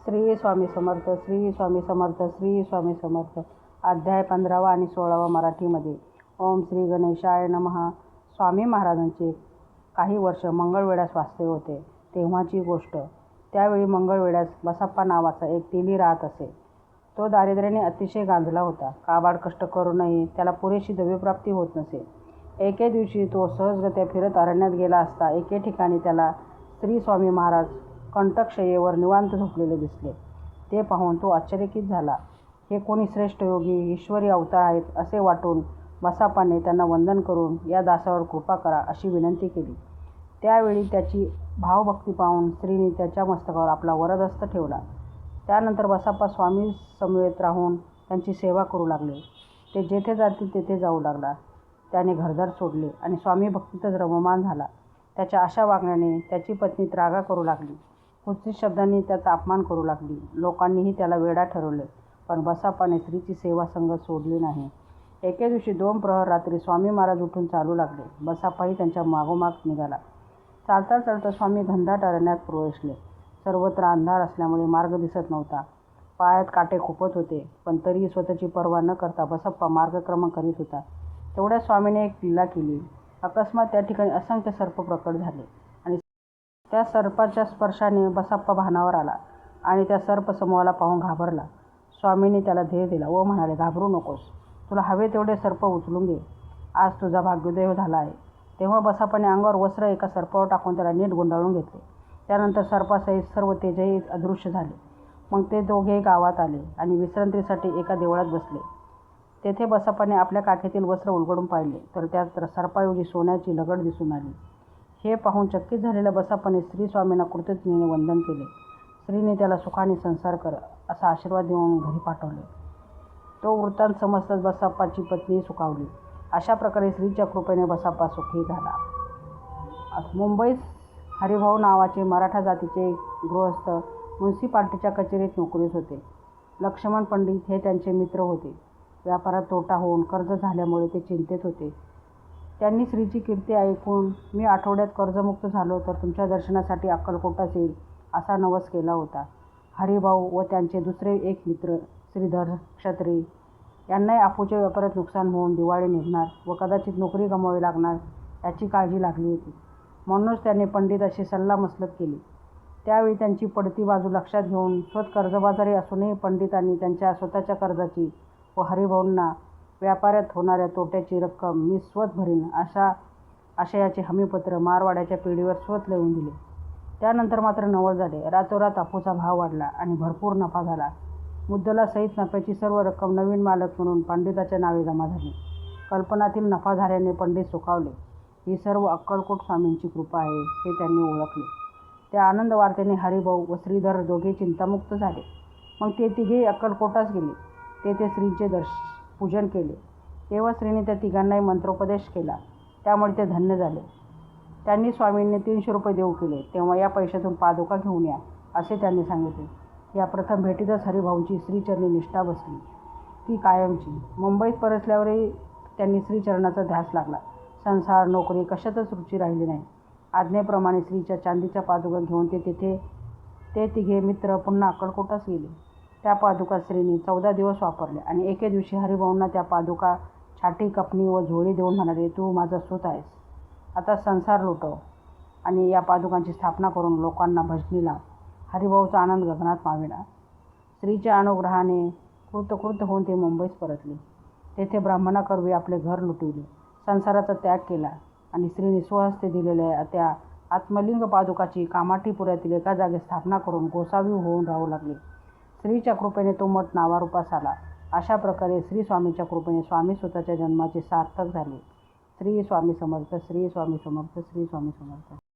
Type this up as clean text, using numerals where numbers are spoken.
श्री स्वामी समर्थ. श्री स्वामी समर्थ. श्री स्वामी समर्थ. अध्याय 15वा आणि 16वा मराठीमध्ये. ओम श्री गणेशाय नमः. स्वामी महाराजांचे काही वर्ष मंगळवेढ्यास वास्तव्य होते. तेव्हाची गोष्ट. त्यावेळी मंगळवेढ्यास बसप्पा नावाचा एक तेली राहत असे. तो दारिद्र्याने अतिशय गांजला होता. काबाड कष्ट करूनही त्याला पुरेशी द्रव्यप्राप्ती होत नसे. एके दिवशी तो सहजगत्या फिरत अरण्यात गेला असता एके ठिकाणी त्याला श्री स्वामी महाराज कंटकशय्येवर निवांत झोपलेले दिसले. ते पाहून तो आश्चर्यचकित झाला. हे कोणी श्रेष्ठ योगी ईश्वरी अवतार आहेत असे वाटून बसप्पाने त्यांना वंदन करून या दासावर कृपा करा अशी विनंती केली. त्यावेळी त्याची भावभक्ती पाहून श्रींनी त्याच्या मस्तकावर आपला वरदहस्त ठेवला. त्यानंतर बसप्पा स्वामी समवेत राहून त्यांची सेवा करू लागले. ते जेथे जातील तेथे जाऊ लागला. त्याने घरदार सोडले आणि स्वामी भक्तीतच रममाण झाला. त्याच्या अशा वागण्याने त्याची पत्नी त्रागा करू लागली. कुत्सित शब्दांनी त्याचा अपमान करू लागली. लोकांनीही त्याला वेडा ठरवले, पण बसप्पाने स्त्रीची सेवा संगत सोडली नाही. एके दिवशी 2 प्रहर रात्री स्वामी महाराज उठून चालू लागले. बसप्पाही त्यांच्या मागोमाग निघाला. चालता चालता स्वामी घनदाट अरण्यात प्रवेशले. सर्वत्र अंधार असल्यामुळे मार्ग दिसत नव्हता. पायात काटे खुपत होते, पण तरीही स्वतःची पर्वा न करता बसप्पा मार्गक्रमण करीत होता. तेवढ्या स्वामीने एक लीला केली. अकस्मात त्या ठिकाणी असंख्य सर्प प्रकट झाले आणि त्या सर्पाच्या स्पर्शाने बसप्पा भानावर आला आणि त्या सर्पसमूहाला पाहून घाबरला. स्वामींनी त्याला धीर दिला व म्हणाले, घाबरू नकोस, तुला हवे तेवढे सर्प उचलून घे. आज तुझा भाग्योदय झाला आहे. तेव्हा बसप्पाने अंगावर वस्त्र एका सर्पावर टाकून त्याला नीट गुंडाळून घेतले. त्यानंतर सर्पासहित सर्व तेजही अदृश्य झाले. मग ते दोघेही गावात आले आणि विश्रांतीसाठी एका देवळात बसले. तेथे बसप्पाने आपल्या काखेतील वस्त्र उलगडून पाहिले तर त्यात सर्पाऐवजी सोन्याची लगड दिसून आली. हे पाहून चकित झालेल्या बसप्पाने श्री स्वामींना कृतज्ञतेने वंदन केले. श्रीने त्याला सुखाने संसार कर असा आशीर्वाद देऊन घरी पाठवले. तो वृत्तांत समजताच बसप्पाची पत्नी सुखावली. अशा प्रकारे श्रीच्या कृपेने बसप्पा सुखी झाला. मुंबईत हरिभाऊ नावाचे मराठा जातीचे गृहस्थ म्युनिसिपालिटीच्या कचेरीत नोकरीस होते. लक्ष्मण पंडित हे त्यांचे मित्र होते. व्यापारात तोटा होऊन कर्ज झाल्यामुळे ते चिंतेत होते. त्यांनी श्रीची कीर्ती ऐकून मी आठवड्यात कर्जमुक्त झालो तर तुमच्या दर्शनासाठी अक्कलकोटास येईल असा नवस केला होता. हरिभाऊ व त्यांचे दुसरे एक मित्र श्रीधर क्षत्री यांनाही आपूच्या व्यापारात नुकसान होऊन दिवाळी निघणार व कदाचित नोकरी गमवावी लागणार याची काळजी लागली होती. म्हणूनच त्यांनी पंडिताशी सल्लामसलत केली. त्यावेळी त्यांची पडती बाजू लक्षात घेऊन स्वतः कर्जबाजारी असूनही पंडितांनी त्यांच्या स्वतःच्या कर्जाची व हरिभाऊंना व्यापारात होणाऱ्या तोट्याची रक्कम मी स्वतः भरीन अशा आशयाचे हमीपत्र मारवाड्याच्या पिढीवर स्वतः लिहून दिले. त्यानंतर मात्र नवल झाले. रातोरात आपूचा भाव वाढला आणि भरपूर नफा झाला. मुद्दलासहित नफ्याची सर्व रक्कम नवीन मालक म्हणून पंडिताच्या नावे जमा झाली. कल्पनातील नफा झाल्याने पंडित सुखावले. ही सर्व अक्कलकोट स्वामींची कृपा आहे हे त्यांनी ओळखले. त्या आनंद वार्तेने हरिभाऊ व श्रीधर दोघे चिंतामुक्त झाले. मग ते तिघेही अक्कलकोटास गेले. तेथे श्रीचे पूजन केले. तेव्हा श्रीने त्या तिघांनाही मंत्रोपदेश केला. त्यामुळे ते धन्य झाले. त्यांनी स्वामींनी 300 रुपये देऊ केले. तेव्हा या पैशातून पादुका घेऊन या असे त्यांनी सांगितले. या प्रथम भेटीतच हरिभाऊंची श्रीचरणी निष्ठा बसली, ती कायमची. मुंबईत परतल्यावरही त्यांनी श्रीचरणाचा ध्यास लागला. संसार नोकरी कशातच रुची राहिली नाही. आज्ञेप्रमाणे श्रीच्या चांदीच्या पादुका घेऊन ते तिघे मित्र पुन्हा अक्कलकोटास गेले. त्या पादुका श्रींनी 14 दिवस वापरल्या आणि एके दिवशी हरिभाऊंना त्या पादुका छाटी कपनी व झोळी देऊन म्हणाले, तू माझा सूत आहेस. आता संसार लुटव आणि या पादुकांची स्थापना करून लोकांना भजनी लाव. हरिभाऊचा आनंद गगनात मावेना. श्रीच्या अनुग्रहाने कृतकृत होऊन ते मुंबईस परतले. तेथे ब्राह्मणाकरवी आपले घर लुटविले. संसाराचा त्याग केला आणि श्रीने स्वहस्ते दिलेल्या त्या आत्मलिंग पादुकाची कामाठीपुऱ्यातील एका जागी स्थापना करून गोसावी होऊन राहू लागले. श्रीच्या कृपेने तो मठ नावारूपास आला. अशा प्रकारे श्री स्वामींच्या कृपेने स्वामी स्वतःच्या जन्माचे सार्थक झाले. श्री स्वामी समर्थ. श्री स्वामी समर्थ. श्री स्वामी समर्थ.